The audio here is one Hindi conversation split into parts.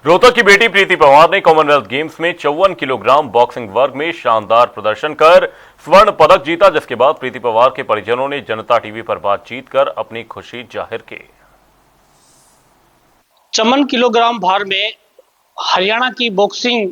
रोहतक की बेटी प्रीति पवार ने कॉमनवेल्थ गेम्स में 54 किलोग्राम बॉक्सिंग वर्ग में शानदार प्रदर्शन कर स्वर्ण पदक जीता, जिसके बाद प्रीति पवार के परिजनों ने जनता टीवी पर बातचीत कर अपनी खुशी जाहिर की। 54 किलोग्राम भार में हरियाणा की बॉक्सिंग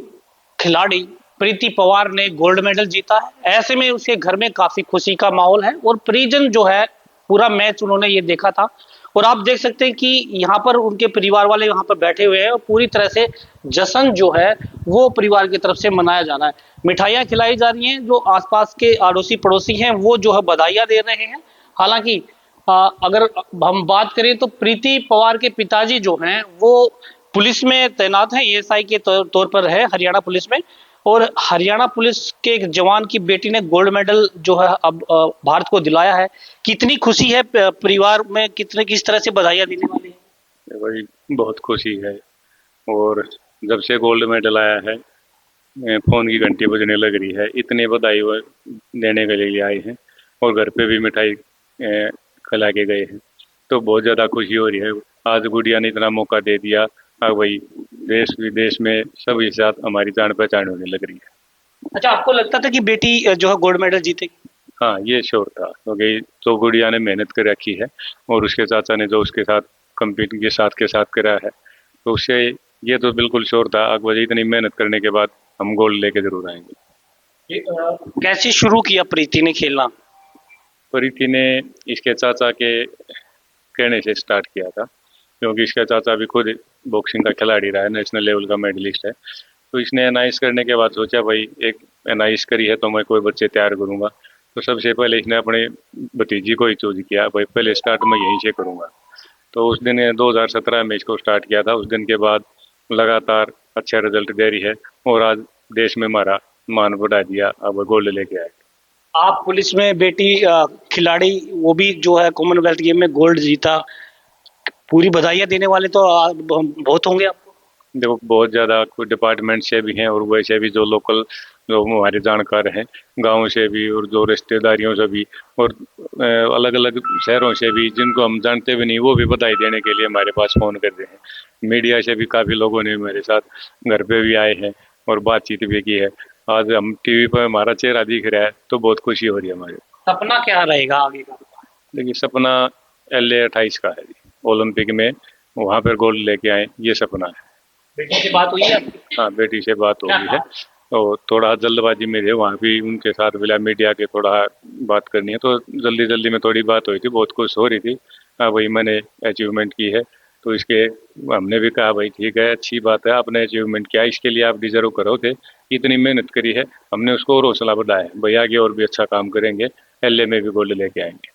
खिलाड़ी प्रीति पवार ने गोल्ड मेडल जीता है। ऐसे में उसके घर में काफी खुशी का माहौल है और परिजन जो है पूरा मैच उन्होंने ये देखा था और आप देख सकते हैं कि यहाँ पर उनके परिवार वाले यहाँ पर बैठे हुए हैं और पूरी तरह से जश्न जो है वो परिवार की तरफ से मनाया जाना है। मिठाइयाँ खिलाई जा रही हैं, जो आसपास के अड़ोसी पड़ोसी हैं वो जो है बधाइयाँ दे रहे हैं। हालांकि अगर हम बात करें तो प्रीति पवार के पिताजी जो हैं वो पुलिस में तैनात हैं, एएसआई के तौर पर है हरियाणा पुलिस में। और हरियाणा पुलिस के एक जवान की बेटी ने गोल्ड मेडल जो है अब भारत को दिलाया है। कितनी खुशी है परिवार में, किस तरह से बधाइयां देने वाले हैं? भाई बहुत खुशी है। और जब से गोल्ड मेडल आया है फोन की घंटी बजने लग रही है। इतनी बधाई देने के लिए आए हैं और घर पे भी मिठाई खिला के गए हैं, तो बहुत ज़्यादा खुशी हो रही है। आज गुड़िया ने इतना मौका दे दिया, अब भाई देश विदेश में सभी साथ हमारी जान पहचान होने लग रही है। अच्छा, आपको लगता था कि बेटी जो है गोल्ड मेडल जीतेगी? हाँ, ये श्योर था, क्योंकि तो गुड़िया ने मेहनत कर रखी है और उसके चाचा ने जो उसके साथ कम्पीट के साथ करा है, तो उससे ये तो बिल्कुल श्योर था। अकबर इतनी मेहनत करने के बाद हम गोल्ड लेके जरूर आएंगे। कैसे शुरू किया प्रीति ने खेलना? प्रीति ने इसके चाचा के कहने से स्टार्ट किया था, क्योंकि इसका चाचा भी खुद बॉक्सिंग का खिलाड़ी रहा है, नेशनल लेवल का मेडलिस्ट है। तो इसने एनाइज करने के बाद सोचा भाई एक एनाइज करी है तो मैं कोई बच्चे तैयार करूंगा। तो सबसे पहले इसने अपने भतीजी को ही चूज किया, भाई पहले स्टार्ट मैं यहीं से करूंगा। तो उस दिन 2017 में इसको स्टार्ट किया था। उस दिन के बाद लगातार अच्छा रिजल्ट दे रही है और आज देश में हमारा मान बढ़ा दिया, अब गोल्ड लेके आए। आप पुलिस में बेटी खिलाड़ी, वो भी जो है कॉमनवेल्थ गेम में गोल्ड जीता, पूरी बधाइयां देने वाले तो बहुत होंगे आपको। देखो, बहुत ज़्यादा कुछ डिपार्टमेंट से भी हैं और वैसे भी जो लोकल जो हमारे जानकार हैं गाँव से भी और जो रिश्तेदारियों से भी और अलग अलग शहरों से भी जिनको हम जानते भी नहीं, वो भी बधाई देने के लिए हमारे पास फ़ोन करते हैं। मीडिया से भी काफ़ी लोगों ने मेरे साथ घर पे भी आए हैं और बातचीत भी की है। आज हम टीवी पर हमारा चेहरा दिख रहा है तो बहुत खुशी हो रही है हमारे। सपना क्या रहेगा आगे का? देखिए, सपना LA 28 का है, ओलंपिक में वहाँ पर गोल्ड लेके आए, ये सपना है। बेटी से बात हुई है आपकी? हाँ, बेटी से बात हो गई है और थोड़ा जल्दबाजी में थे, वहाँ भी उनके साथ मिला मीडिया के, थोड़ा बात करनी है तो जल्दी जल्दी में थोड़ी बात हुई थी। बहुत खुश हो रही थी। हाँ, वही मैंने अचीवमेंट की है तो इसके हमने भी कहा भाई ठीक है, अच्छी बात है, आपने अचीवमेंट किया, इसके लिए आप डिजर्व करो थे, इतनी मेहनत करी है। हमने उसको और हौसला बढ़ाया, भैया आगे और भी अच्छा काम करेंगे, LA में भी गोल्ड लेके आएंगे।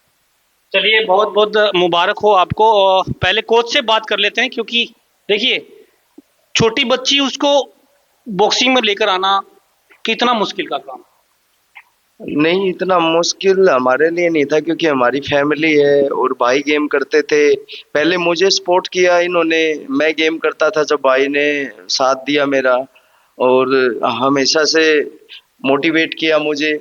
चलिए, बहुत बहुत मुबारक हो आपको। पहले कोच से बात कर लेते हैं, क्योंकि देखिए छोटी बच्ची उसको बॉक्सिंग में लेकर आना कितना मुश्किल का काम? नहीं, इतना मुश्किल हमारे लिए नहीं था, क्योंकि हमारी फैमिली है और भाई गेम करते थे। पहले मुझे सपोर्ट किया इन्होंने, मैं गेम करता था जब भाई ने साथ दिया मेरा, और हमेशा से मोटिवेट किया मुझे।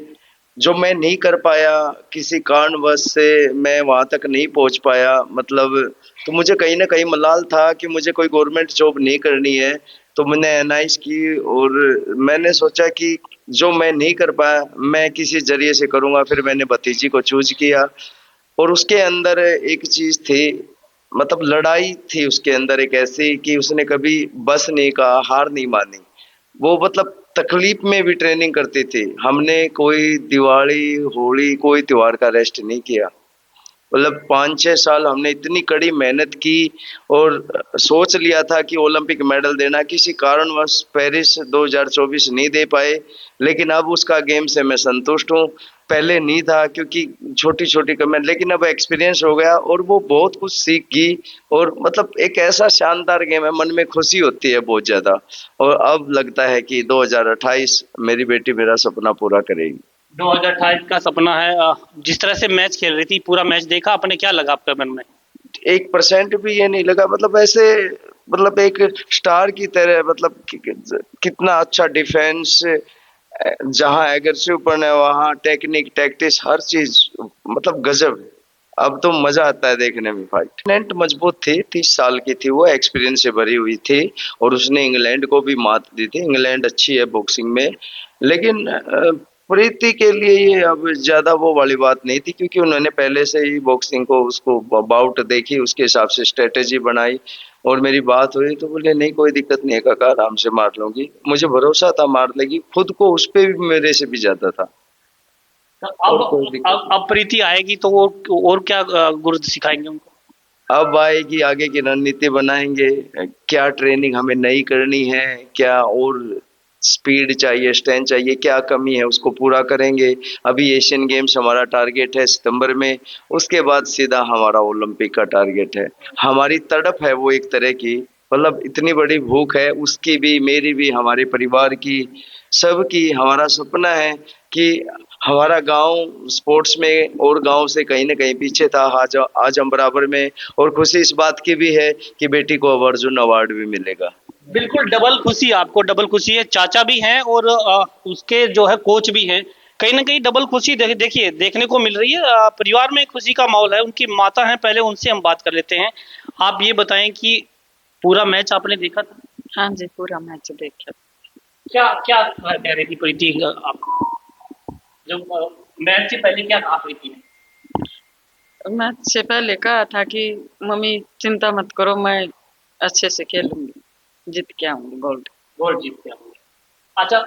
जो मैं नहीं कर पाया किसी कारणवश से, मैं वहां तक नहीं पहुंच पाया, मतलब तो मुझे कहीं ना कहीं मलाल था कि मुझे कोई गवर्नमेंट जॉब नहीं करनी है। तो मैंने एनआईएस की और मैंने सोचा कि जो मैं नहीं कर पाया मैं किसी जरिए से करूंगा। फिर मैंने भतीजी को चूज किया और उसके अंदर एक चीज थी, मतलब लड़ाई थी उसके अंदर एक ऐसी कि उसने कभी बस नहीं कहा, हार नहीं मानी। वो मतलब तकलीफ में भी ट्रेनिंग करती थी। हमने कोई दिवाली होली कोई त्योहार का रेस्ट नहीं किया, मतलब 5-6 साल हमने इतनी कड़ी मेहनत की और सोच लिया था कि ओलंपिक मेडल देना। किसी कारणवश पेरिस 2024 नहीं दे पाए, लेकिन अब उसका गेम से मैं संतुष्ट हूँ। पहले नहीं था क्योंकि छोटी छोटी कमेंट, लेकिन अब एक्सपीरियंस हो गया और वो बहुत कुछ सीख गई। और मतलब एक ऐसा शानदार गेम है, मन में खुशी होती है बहुत ज्यादा। और अब लगता है कि 2028 मेरी बेटी मेरा सपना पूरा करेगी। 2028 का सपना है। जिस तरह से मैच खेल रही थी, पूरा मैच देखा आपने, क्या लगा आपके मन में? 1% भी ये नहीं लगा, मतलब ऐसे, मतलब एक स्टार की तरह, मतलब कितना अच्छा डिफेंस, जहां एग्रेसिव पन है वहां टेक्निक टैक्टिस हर चीज, मतलब गजब। अब तो मजा आता है देखने में फाइट। ओपोनेंट मजबूत थी, 30 साल की थी वो, एक्सपीरियंस से भरी हुई थी और उसने इंग्लैंड को भी मात दी थी। इंग्लैंड अच्छी है बॉक्सिंग में, लेकिन प्रीति के लिए ये अब ज्यादा वो वाली बात नहीं थी, क्योंकि उन्होंने पहले से ही बॉक्सिंग को उसको बाउट देखी, उसके हिसाब से स्ट्रेटेजी बनाई और मेरी बात हुई तो बोले नहीं कोई दिक्कत नहीं है काका, आराम से मार लूंगी। मुझे भरोसा था मार लेगी, खुद को उस पे भी मेरे से भी ज्यादा था। तो और कोई दिक्कत अब प्रीति आएगी तो वो और क्या गुर सिखाएंगे उनको? अब आएगी, आगे की रणनीति बनाएंगे, क्या ट्रेनिंग हमें नई करनी है, क्या और स्पीड चाहिए, स्ट्रेंथ चाहिए, क्या कमी है उसको पूरा करेंगे। अभी एशियन गेम्स हमारा टारगेट है सितंबर में, उसके बाद सीधा हमारा ओलंपिक का टारगेट है। हमारी तड़प है वो एक तरह की, मतलब इतनी बड़ी भूख है उसकी भी, मेरी भी, हमारे परिवार की, सबकी। हमारा सपना है कि हमारा गांव स्पोर्ट्स में और गांव से कहीं ना कहीं पीछे था, आज हम बराबर में। और खुशी इस बात की भी है कि बेटी को अब अर्जुन अवार्ड भी मिलेगा। बिल्कुल डबल खुशी, आपको डबल खुशी है, चाचा भी हैं और उसके जो है कोच भी हैं। कहीं ना कहीं डबल खुशी देखिए देखने को मिल रही है। परिवार में खुशी का माहौल है। उनकी माता हैं, पहले उनसे हम बात कर लेते हैं। आप ये बताएं कि पूरा मैच आपने देखा था? हाँ जी, पूरा मैच देखा। क्या क्या कह रही थी प्रीति आपको जब मैच से पहले, क्या कहा प्रीति ने? मैच से पहले कहा था कि मम्मी चिंता मत करो, मैं अच्छे से खेलूंगी, जीत के आऊंगी गोल्ड। गोल्ड जीत के आऊंगी। अच्छा,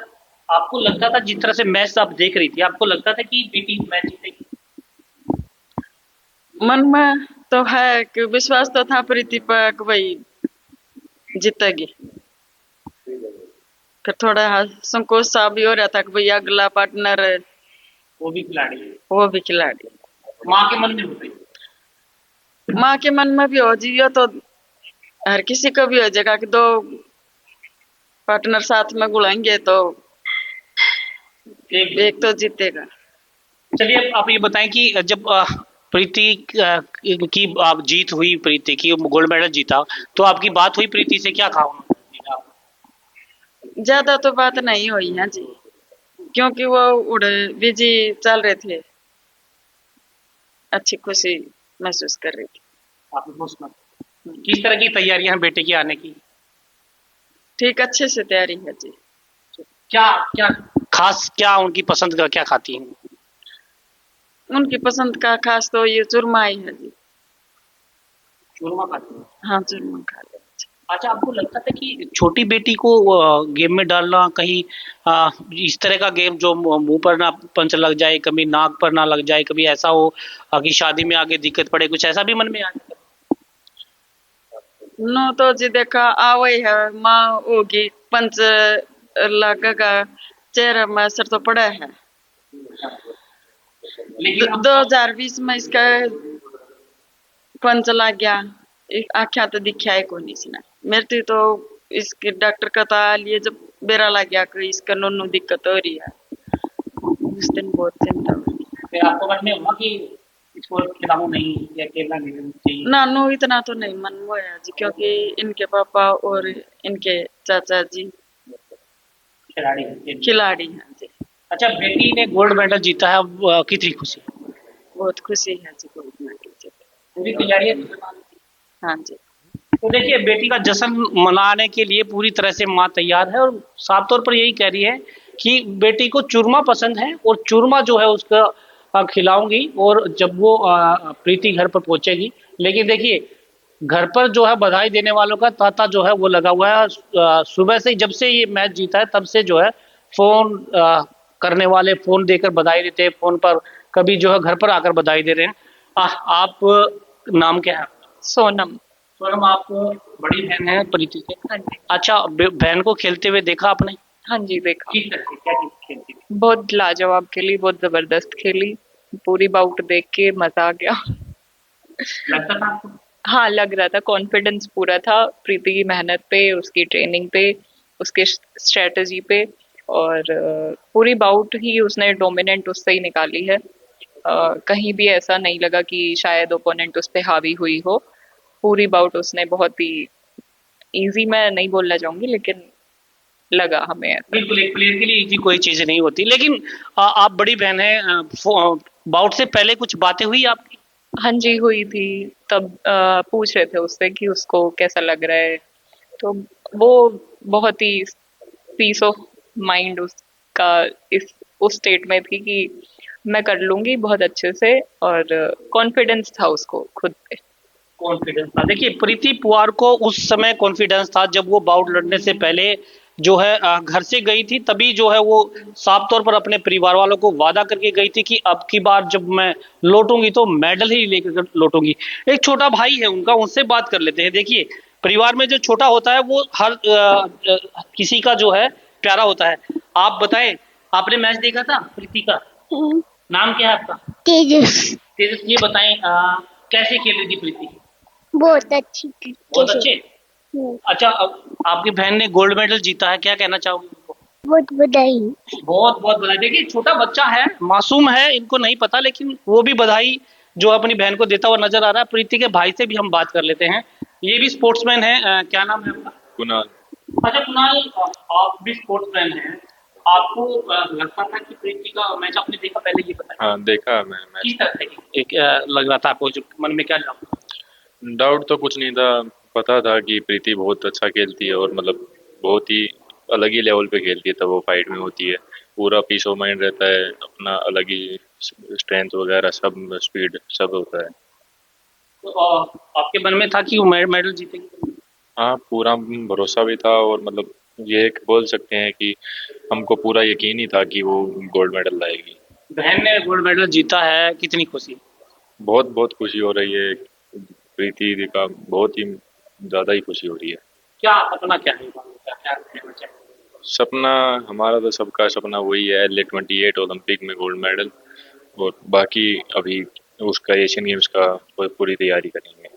आपको लगता था जिस तरह से मैच आप देख रही थी, आपको लगता था कि प्रीति मैच जीतेगी? मन में तो है कि विश्वास तो था प्रीति पर कि भाई जीतेगी। फिर थोड़ा संकोच सा भी हो रहा था कि भाई अगला पार्टनर वो भी खिलाड़ी है, वो भी खिलाड़ी। माँ के मन में हो गई? माँ के मन में भी हो जियो तो हर किसी को भी हो जाएगा कि दो पार्टनर साथ में गुड़ाएंगे तो एक तो जीतेगा। चलिए आप ये बताएं कि जब प्रीति की आप जीत हुई, प्रीति की गोल्ड मेडल जीता, तो आपकी बात हुई प्रीति से? क्या कहा उन्होंने? ज्यादा तो बात नहीं हुई है जी, क्योंकि वो उड़े बिजी चल रहे थे। अच्छी खुशी महसूस कर रही थी। किस तरह की तैयारियां हैं बेटे के आने की? ठीक, अच्छे से तैयारी है जी। क्या क्या खास, क्या उनकी पसंद का क्या खाती हैं? उनकी पसंद का खास तो ये चूरमा ही है जी। चूरमा खाती हैं? हाँ, चूरमा खा ले। अच्छा, आपको लगता था कि छोटी बेटी को गेम में डालना, कहीं इस तरह का गेम जो मुंह पर ना पंच लग जाए, कभी नाक पर ना लग जाए, कभी ऐसा हो कि शादी में आगे दिक्कत पड़े, कुछ ऐसा भी मन में आया? नो तो जी देखा आवई है, माँ होगी पंच लगेगा चेहरा में, असर तो पड़ा है। लेकिन 2020 में इसका पंच लग गया, आख्या तो दिखा है कोई नहीं इसने मेरे तो। इसके डॉक्टर का था लिए जब बेरा लग गया कि इसका नोनू दिक्कत हो रही है, उस दिन बहुत चिंता हुई। फिर आपको मन में हुआ कि इसको खिलाऊं नहीं या खेलना नहीं चाहिए? ना नो इतना तो नहीं मन हुआ जी, क्योंकि इनके पापा और इनके चाचा जी खिलाड़ी हैं जी। अच्छा, बेटी ने गोल्ड मेडल जीता है, अब कितनी खुशी? बहुत खुशी है जी गोल्ड मेडल जीते। पूरी तैयारी है? हाँ जी। तो देखिए, बेटी का जश्न मनाने के लिए पूरी तरह से माँ तैयार है और साफ तौर पर यही कह रही है कि बेटी को चूरमा पसंद है और चूरमा जो है उसका खिलाऊंगी और जब वो प्रीति घर पर पहुंचेगी। लेकिन देखिए, घर पर जो है बधाई देने वालों का तांता जो है वो लगा हुआ है। सुबह से जब से ये मैच जीता है तब से जो है फोन करने वाले फोन देकर बधाई देते हैं, फोन पर कभी जो है घर पर आकर बधाई दे रहे हैं। आप नाम क्या है? सोनम। सोनम, आप बड़ी बहन है प्रीति से? हाँ जी। अच्छा, बहन को खेलते हुए देखा आपने? हाँ जी देखा। किस तरह से, क्या चीज खेलती थी? बहुत लाजवाब खेली, बहुत जबरदस्त खेली, पूरी बाउट देख के मजा आ गया। लगता था आपको? हाँ, लग रहा था, कॉन्फिडेंस पूरा था प्रीति की मेहनत पे, उसकी ट्रेनिंग पे, उसके स्ट्रेटजी पे, और पूरी बाउट ही उसने डोमिनेंट उससे ही निकाली है। कहीं भी ऐसा नहीं लगा कि शायद ओपोनेंट उस पर हावी हुई हो। पूरी बाउट उसने बहुत ही इजी, मैं नहीं बोलना चाहूंगी लेकिन लगा हमें। बिल्कुल, एक प्लेयर के लिए इजी कोई चीज नहीं होती। लेकिन आप बड़ी बहन है, बाउट से पहले कुछ बातें हुई आपकी? हाँ जी, हुई थी। तब पूछ रहे थे उससे कि उसको कैसा लग रहा है, तो वो बहुत ही पीस ऑफ माइंड उसका इस उस स्टेट में थी कि मैं कर लूंगी बहुत अच्छे से, और कॉन्फिडेंस था उसको खुद पे। कॉन्फिडेंस था। देखिए प्रीति पवार को उस समय कॉन्फिडेंस था जब वो बाउट लड़ने से पहले जो है घर से गई थी, तभी जो है वो साफ तौर पर अपने परिवार वालों को वादा करके गई थी कि अब की बार जब मैं लौटूंगी तो मेडल ही लेकर लौटूंगी। एक छोटा भाई है उनका, उनसे बात कर लेते हैं। देखिए परिवार में जो छोटा होता है वो हर किसी का जो है प्यारा होता है। आप बताएं, आपने मैच देखा था प्रीति का? नाम क्या है आपका? तेजस। तेजस, ये बताएं कैसे खेल रही थी प्रीति? बहुत अच्छी बहुत अच्छे। हम्म, अच्छा, अब आपकी बहन ने गोल्ड मेडल जीता है, क्या कहना चाहोगे उनको? बहुत बधाई। बहुत बहुत बधाई। देखिए छोटा बच्चा है, मासूम है, इनको नहीं पता, लेकिन वो भी बधाई जो अपनी बहन को देता हुआ नजर आ रहा है। प्रीति के भाई से भी हम बात कर लेते हैं, ये भी स्पोर्ट्समैन है। क्या नाम है आपका? कुणाल। अच्छा कुणाल, आप भी स्पोर्ट्समैन हैं, आपको लगता था कि प्रीति का मैच आपने देखा पहले, ये बताइए। हाँ, देखा मैं मैच। किस तरह से एक लग रहा था आपको, जो मन में क्या डाउट? डाउट तो कुछ नहीं था, पता था कि प्रीति बहुत अच्छा खेलती है और मतलब बहुत ही अलग ही लेवल पे खेलती है। तब वो फाइट में होती है, पूरा पीस ऑफ माइंड रहता है, अपना अलग ही स्ट्रेंथ वगैरह सब, स्पीड सब होता है। तो आपके मन में था कि वो मेडल जीतेंगे? हाँ, पूरा भरोसा भी था और मतलब ये एक बोल सकते हैं कि हमको पूरा यकीन ही था कि वो गोल्ड मेडल लाएगी। बहन ने गोल्ड मेडल जीता है, कितनी खुशी? बहुत बहुत खुशी हो रही है, प्रीति दी का बहुत ही ज़्यादा ही खुशी हो रही है। क्या सपना क्या है, क्या क्या कहना चाहिए? सपना हमारा तो सबका सपना वही है, LA 28 ओलंपिक में गोल्ड मेडल, और बाकी अभी उसका एशियन गेम्स का पूरी तैयारी करेंगे।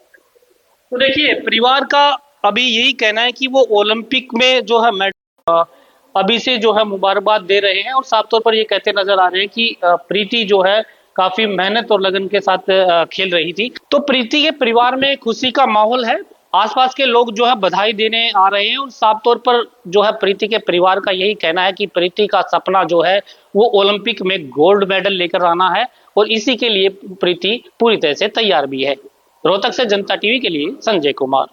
तो देखिए परिवार का अभी यही कहना है कि वो ओलंपिक में जो है मेडल अभी से जो है मुबारकबाद दे रहे हैं, और साफ तौर पर ये कहते नजर आ रहे हैं कि प्रीति जो है काफी मेहनत और लगन के साथ खेल रही थी। तो प्रीति के परिवार में खुशी का माहौल है, आसपास के लोग जो है बधाई देने आ रहे हैं, और साफ तौर पर जो है प्रीति के परिवार का यही कहना है कि प्रीति का सपना जो है वो ओलंपिक में गोल्ड मेडल लेकर आना है, और इसी के लिए प्रीति पूरी तरह से तैयार भी है। रोहतक से जनता टीवी के लिए संजय कुमार।